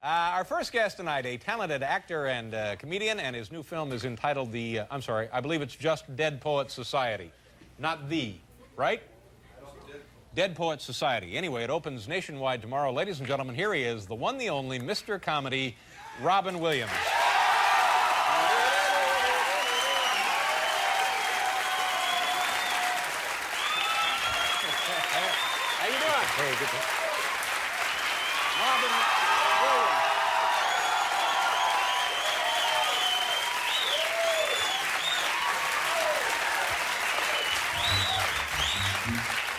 Our first guest tonight, a talented actor and comedian, and his new film is entitled I believe it's just Dead Poets Society. Not The, right? Dead Poets Society. Anyway, it opens nationwide tomorrow. Ladies and gentlemen, here he is, the one, the only, Mr. Comedy, Robin Williams. How you doing? Hey, good. Robin Williams.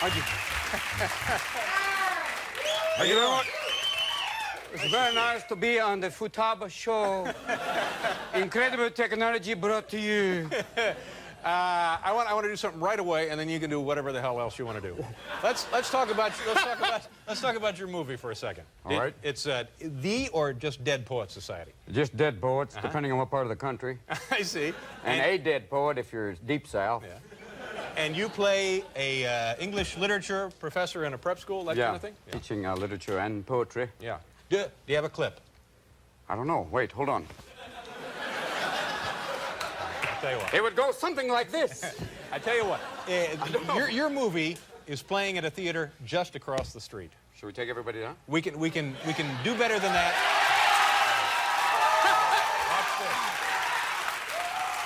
How you doing? It's very nice to be on the Futaba show. Incredible technology brought to you. I want to do something right away, and then you can do whatever the hell else you want to do. Let's talk about your movie for a second. All right. It's The or just Dead Poets Society? Just dead poets, depending on what part of the country. I see. And a dead poet if you're deep south. Yeah. And you play a English literature professor in a prep school, that kind of thing? Yeah, teaching literature and poetry. Yeah. Do you have a clip? I don't know. Wait, hold on. I'll tell you what. It would go something like this. I tell you what. Your movie is playing at a theater just across the street. Should we take everybody down? We can do better than that.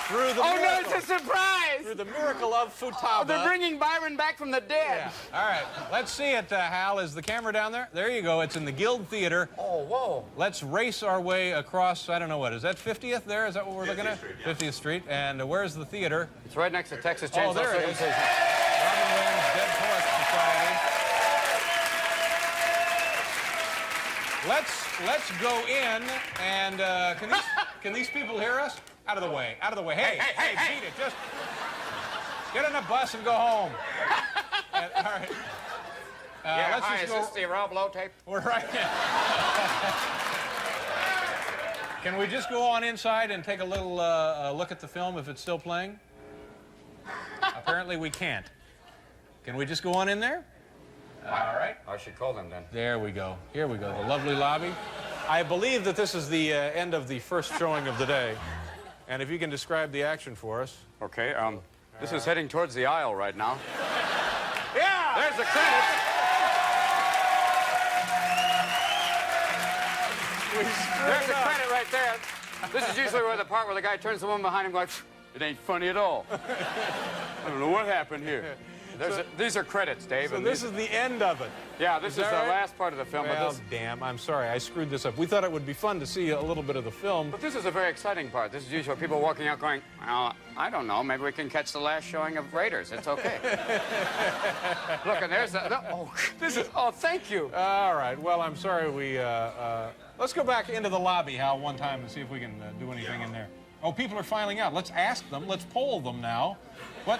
Through the miracle, no, it's a surprise! Through the miracle of Futaba. Oh, they're bringing Byron back from the dead. Yeah. All right, let's see it, Hal. Is the camera down there? There you go. It's in the Guild Theater. Oh, whoa. Let's race our way across, I don't know what, is that 50th there? Is that what we're looking at? Street, yeah. 50th Street. And where's the theater? It's right next to Texas Oh, Chainsaw there it is. Circumcision. Robin Williams, Dead Poets Society. Let's go in, and can these people hear us? Out of the way, out of the way. Hey, beat it. Just get on a bus and go home. And, all right. Let's just is go. this the Rob Lowe tape? We're right. Can we just go on inside and take a little look at the film if it's still playing? Apparently we can't. Can we just go on in there? All right. I should call them then. There we go. Here we go. The lovely lobby. I believe that this is the end of the first showing of the day. And if you can describe the action for us. Okay, this is heading towards the aisle right now. Yeah! There's the credit. There's the credit right there. This is usually where the part where the guy turns to the woman behind him like, it ain't funny at all. I don't know what happened here. These are credits, Dave. So this is the end of it. Yeah, this is the last part of the film. Well, damn, I'm sorry, I screwed this up. We thought it would be fun to see a little bit of the film. But this is a very exciting part. This is usually people walking out going, well, I don't know, maybe we can catch the last showing of Raiders. It's okay. Look, and there's thank you. All right, well, I'm sorry let's go back into the lobby, Hal, one time and see if we can do anything in there. Oh, people are filing out. Let's ask them. Let's poll them now. What?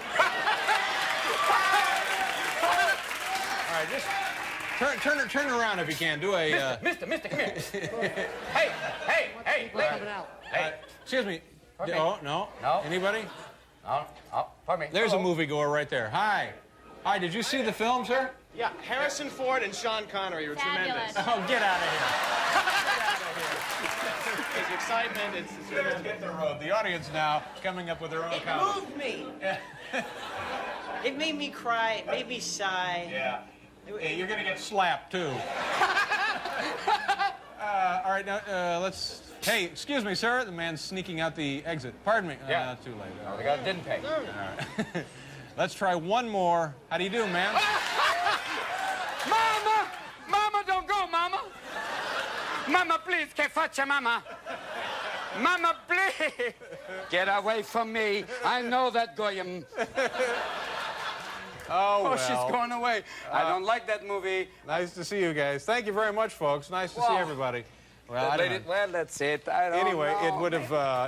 All right, just turn around if you can. Do a... Mister, come here. Hey, excuse me. No. Anybody? Pardon me. There's a moviegoer right there. Hi, did you see the film, sir? Yeah, Harrison Ford and Sean Connery were tremendous. Oh, get out of here. There's excitement. It's Let's get the road. The audience now coming up with their own It comments. moved me. It made me cry. It made me sigh. Yeah. Hey, you're going to get slapped, too. All right, now, let's... Hey, excuse me, sir. The man's sneaking out the exit. Pardon me. Yeah. Too late. The guy didn't pay. All right. Let's try one more. How do you do, man? Mama, don't go, Mama. Mama, please, que facha, Mama. Mama, please. Get away from me. I know that Goyim. Oh, well. She's going away. I don't like that movie. Nice to see you guys. Thank you very much, folks. Nice to see everybody. Well, I don't know. Well, that's it. I don't Anyway, know.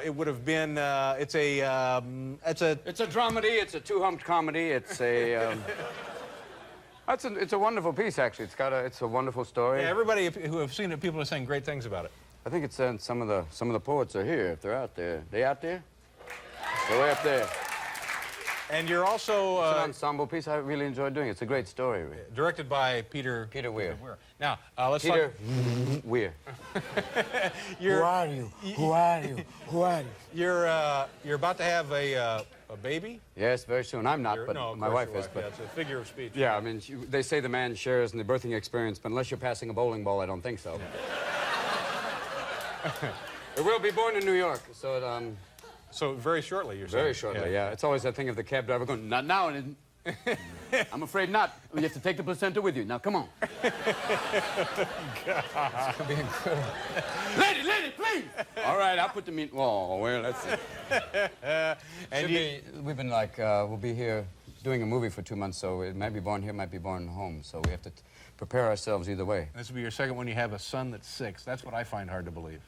it would have been. It's a dramedy. It's a two-humped comedy. It's a. It's a wonderful piece, actually. It's a wonderful story. Yeah, everybody who have seen it, people are saying great things about it. I think it's some of the poets are here. If they're out there, they out there? They're way up there. And you're also... It's an ensemble piece. I really enjoyed doing it. It's a great story. Really. Directed by Peter Weir. Now, let's Peter talk... Weir. Who are you? Who are you? Who are you? You're about to have a baby? Yes, very soon. I'm not, but No, of my course wife your is. But yeah, it's a figure of speech. yeah, I mean, they say the man shares in the birthing experience, but unless you're passing a bowling ball, I don't think so. It will be born in New York, so So very shortly, you're saying? very shortly. Yeah. It's always that thing of the cab driver going, not now. And I'm afraid not. You have to take the placenta with you. Now, come on. God. Be incredible. Lady, please. All right, I'll put the meat. Oh, well, let's see. And We've been like, we'll be here doing a movie for 2 months, so it might be born here, might be born home. So we have to prepare ourselves either way. This will be your second one. You have a son that's 6. That's what I find hard to believe.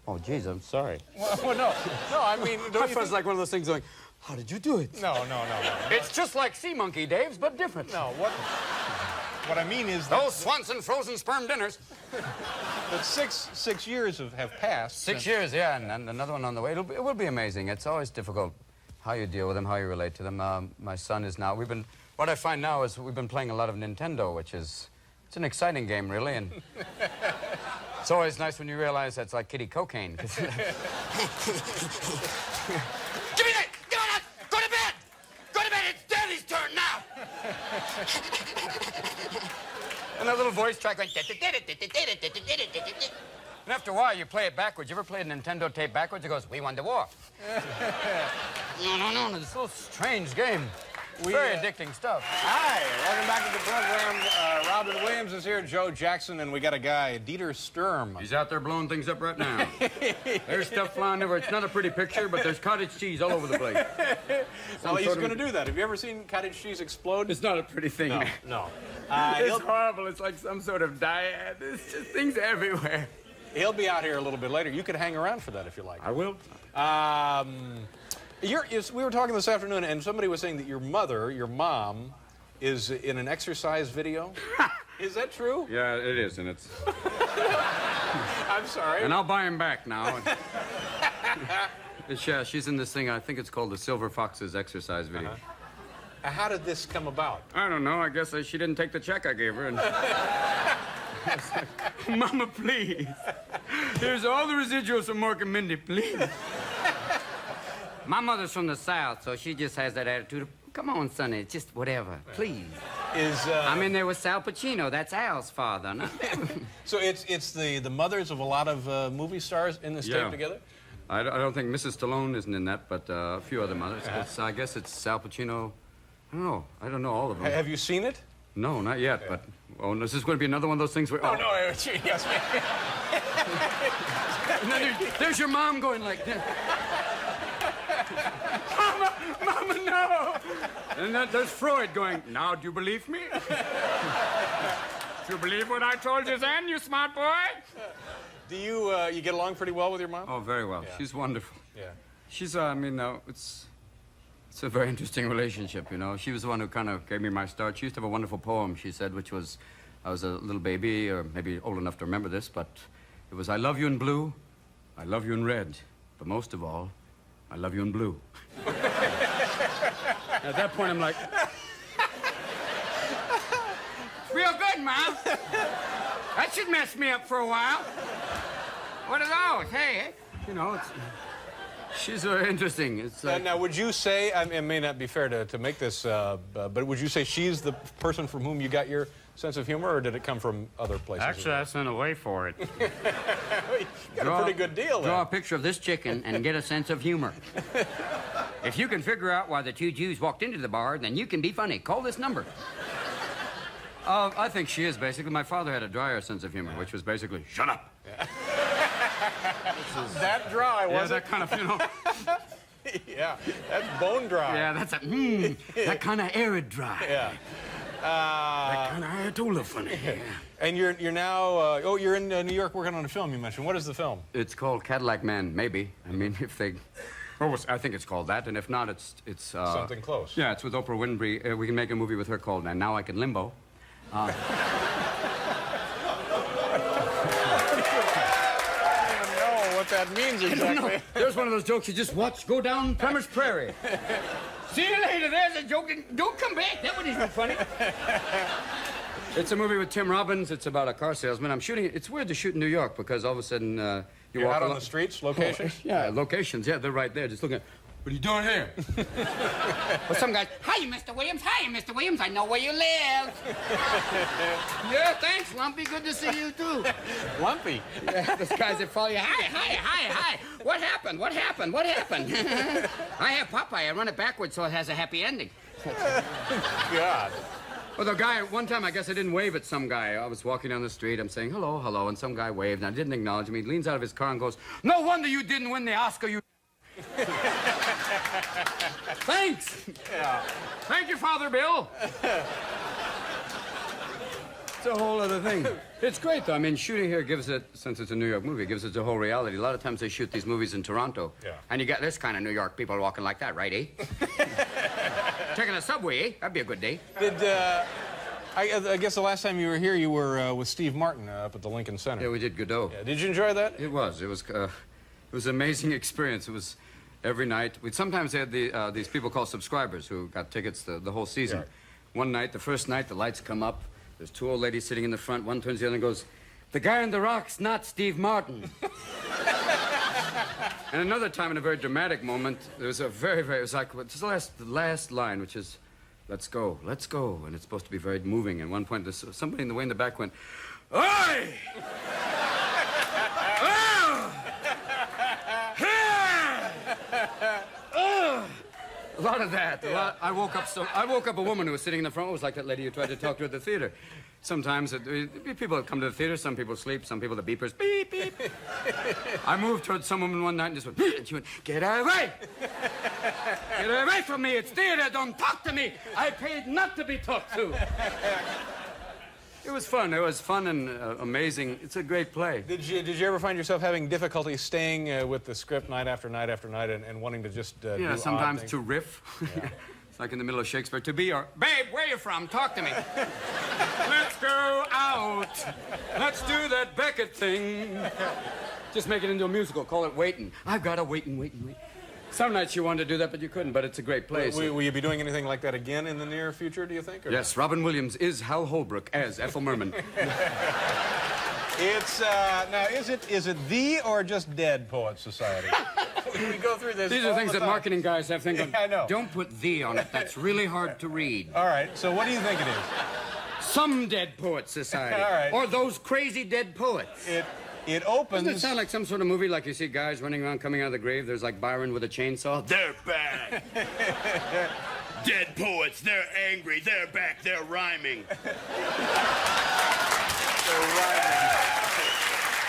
Oh, geez, I'm sorry. Well, no, I mean, don't you It's like one of those things going, how did you do it? No. It's just like Sea Monkey, Dave's, but different. No, what I mean is Those Swanson frozen sperm dinners. that 6 years have passed. 6 years, yeah, and another one on the way. It will be amazing. It's always difficult how you deal with them, how you relate to them. My son is now, what I find now is we've been playing a lot of Nintendo, which is, it's an exciting game, really, and it's always nice when you realize that's like kitty cocaine. Give me that! Give me that! Go to bed! Go to bed! It's Daddy's turn now! And that little voice track going... And after a while, you play it backwards. You ever played a Nintendo tape backwards? It goes, we won the war. No. It's a little strange game. Very addicting stuff. Hi, welcome back to the program. Robin Williams is here, Joe Jackson, and we got a guy, Dieter Sturm. He's out there blowing things up right now. There's stuff flying over. It's not a pretty picture, but there's cottage cheese all over the place. Well, he's going to do that. Have you ever seen cottage cheese explode? It's not a pretty thing. No. It's horrible. It's like some sort of dyad. There's just things everywhere. He'll be out here a little bit later. You could hang around for that if you like. I will. We were talking this afternoon, and somebody was saying that your mom, is in an exercise video. Is that true? Yeah, it is, and it's... I'm sorry. And I'll buy him back now. She's in this thing, I think it's called the Silver Foxes exercise video. How did this come about? I don't know. I guess she didn't take the check I gave her. And like, Mama, please. Here's all the residuals from Mork and Mindy, please. My mother's from the South, so she just has that attitude of, come on, Sonny, just whatever, please. I mean, there was Sal Pacino. That's Al's father. So it's the mothers of a lot of movie stars in this tape together? I don't think Mrs. Stallone isn't in that, but a few other mothers. I guess it's Sal Pacino. I don't know all of them. Have you seen it? No, not yet, but... Oh, this is going to be another one of those things where... Oh, no, yes. There's your mom going like this. Mama, no! And then there's Freud going, now, do you believe me? Do you believe what I told you then, you smart boy? Do you get along pretty well with your mom? Oh, very well. Yeah. She's wonderful. Yeah. She's, it's a very interesting relationship, you know. She was the one who kind of gave me my start. She used to have a wonderful poem, she said, which was, I was a little baby, or maybe old enough to remember this, but it was, I love you in blue, I love you in red, but most of all, I love you in blue. At that point, I'm like, real good, Mom. That should mess me up for a while. What are those? Hey, you know, it's... She's very interesting. It's like... Now, would you say, it may not be fair to make this, but would you say she's the person from whom you got your sense of humor, or did it come from other places? Actually, I sent away for it. You got a pretty good deal there. Draw a picture of this chicken and get a sense of humor. If you can figure out why the two Jews walked into the bar, then you can be funny. Call this number. I think she is, basically. My father had a drier sense of humor, which was basically, shut up. Yeah. That dry, was it? Yeah, that kind of, you know. Yeah, that's bone dry. Yeah, that's that kind of arid dry. Yeah. That kind of Ayatollah funny. Yeah. And you're now, you're in New York working on a film you mentioned. What is the film? It's called Cadillac Man, maybe. I mean, if they... Oh, I think it's called that, and if not, it's something close. Yeah, it's with Oprah Winfrey. We can make a movie with her called Now I Can Limbo. I don't even know what that means exactly. There's one of those jokes you just watch go down Plymouth Prairie. See you later. There's a joke. Don't come back. That one isn't funny. It's a movie with Tim Robbins. It's about a car salesman. I'm shooting. It's weird to shoot in New York because all of a sudden You're out on the streets, locations? Yeah, locations. Yeah, they're right there. Just looking at. What are you doing here? Well, some guys. Hi, Mr. Williams. Hi, Mr. Williams. I know where you live. Yeah, thanks, Lumpy. Good to see you too. Lumpy. Yeah, those guys that follow you. Hi. What happened? What happened? I have Popeye. I run it backwards so it has a happy ending. God. Well, the guy, one time, I guess I didn't wave at some guy. I was walking down the street. I'm saying, hello, hello, and some guy waved, and I didn't acknowledge him. He leans out of his car and goes, no wonder you didn't win the Oscar, you... Thanks. Yeah. Thank you, Father Bill. It's a whole other thing. It's great, though. I mean, shooting here gives it, since it's a New York movie, it gives it a whole reality. A lot of times they shoot these movies in Toronto. Yeah. And you get this kind of New York people walking like that, right, eh? Taking a subway, eh? That'd be a good day. Did, I guess the last time you were here, you were with Steve Martin up at the Lincoln Center. Yeah, we did Godot. Yeah. Did you enjoy that? It was an amazing experience. It was every night. We sometimes had these people called subscribers who got tickets the whole season. Yeah. One night, the first night, the lights come up. There's two old ladies sitting in the front. One turns to the other and goes, the guy in the rock's not Steve Martin. And another time, in a very dramatic moment, there was a it was like, it's the last line, which is, let's go. And it's supposed to be very moving. And at one point, there's somebody in the way in the back went, oi! A lot of that. I woke up a woman who was sitting in the front. It was like that lady who tried to talk to at the theater. Sometimes people come to the theater. Some people sleep. Some people the beepers. Beep beep. I moved towards some woman one night and just went. And she went, "Get away! Get away from me! It's theater. Don't talk to me. I paid not to be talked to." It was fun. It was fun and amazing. It's a great play. Did you ever find yourself having difficulty staying with the script night after night after night and wanting to just do sometimes odd things? to riff. Yeah. It's like in the middle of Shakespeare. To be or babe, where you from? Talk to me. Let's go out. Let's do that Beckett thing. Just make it into a musical. Call it Waitin'. I've got to wait. Some nights you wanted to do that, but you couldn't. But it's a great place. Will you be doing anything like that again in the near future, do you think? Or yes, Robin Williams is Hal Holbrook as Ethel Merman. It's, now, is it the or just Dead Poets Society? We go through this. These are things that marketing guys have thinking. Yeah, I know. Don't put the on it. That's really hard to read. All right, so what do you think it is? Some Dead Poets Society. All right. Or those crazy dead poets. It opens... Doesn't it sound like some sort of movie, like you see guys running around coming out of the grave? There's like Byron with a chainsaw. They're back. Dead poets, they're angry, they're back, they're rhyming.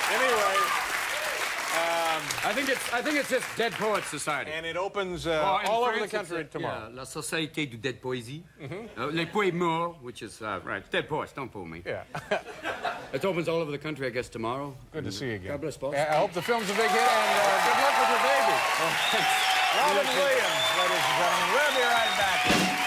Anyway, I think it's just Dead Poets Society. and it opens all over the France, country it's, tomorrow. Yeah, La Société du Dead Poésie. Les Poètes Morts, which is, right, Dead Poets, don't fool me. Yeah. It opens all over the country, I guess, tomorrow. Good to see you again. God bless, boss. I hope the film's a big hit, and good luck with your baby. Robin Williams, ladies and gentlemen. We'll be right back.